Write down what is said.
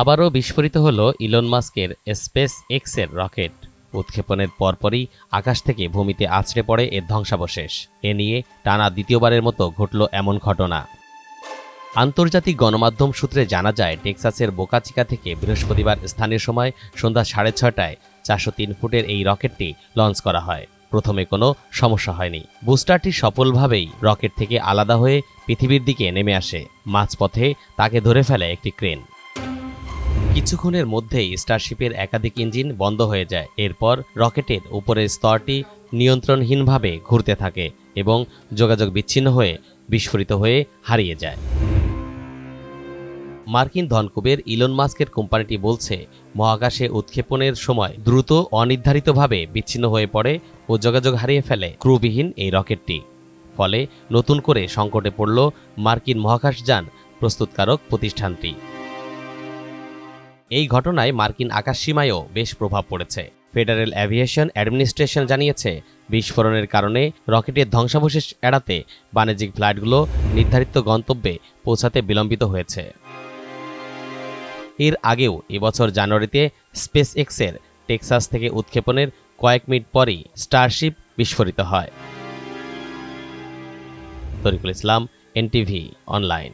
আবারও বিস্ফোরিত হল ইলন মাস্কের স্পেস এক্সের রকেট। উৎক্ষেপণের পরপরই আকাশ থেকে ভূমিতে আছড়ে পড়ে এর ধ্বংসাবশেষ। এ নিয়ে টানা দ্বিতীয়বারের মতো ঘটল এমন ঘটনা। আন্তর্জাতিক গণমাধ্যম সূত্রে জানা যায়, টেক্সাসের বোকা চিকা থেকে বৃহস্পতিবার স্থানীয় সময় সন্ধ্যা 6:30টায় 403 ফুটের এই রকেটটি লঞ্চ করা হয়। প্রথমে কোনো সমস্যা হয়নি। বুস্টারটি সফলভাবেই রকেট থেকে আলাদা হয়ে পৃথিবীর দিকে নেমে আসে। মাঝপথে তাকে ধরে ফেলে একটি ক্রেন। কিছুক্ষণের মধ্যেই স্টারশিপের একাধিক ইঞ্জিন বন্ধ হয়ে যায়। এরপর রকেটের উপরের স্তরটি নিয়ন্ত্রণহীনভাবে ঘুরতে থাকে এবং যোগাযোগ বিচ্ছিন্ন হয়ে বিস্ফোরিত হয়ে হারিয়ে যায়। মার্কিন ধনকুবের ইলন মাস্কের কোম্পানিটি বলছে, মহাকাশে উৎক্ষেপণের সময় দ্রুত অনির্ধারিতভাবে বিচ্ছিন্ন হয়ে পড়ে ও যোগাযোগ হারিয়ে ফেলে ক্রুবিহীন এই রকেটটি। ফলে নতুন করে সংকটে পড়ল মার্কিন মহাকাশযান প্রস্তুতকারক প্রতিষ্ঠানটি। এই ঘটনায় মার্কিন আকাশসীমায়ও বেশ প্রভাব পড়েছে। ফেডারেল অ্যাভিয়েশন অ্যাডমিনিস্ট্রেশন জানিয়েছে, বিস্ফোরণের কারণে রকেটের ধ্বংসাবশেষ এড়াতে বাণিজ্যিক ফ্লাইটগুলো নির্ধারিত গন্তব্যে পৌঁছাতে বিলম্বিত হয়েছে। এর আগেও এবছর জানুয়ারিতে স্পেস এক্সের টেক্সাস থেকে উৎক্ষেপণের কয়েক মিনিট পরই স্টারশিপ বিস্ফোরিত হয়। তরিকুল ইসলাম, এনটিভি অনলাইন।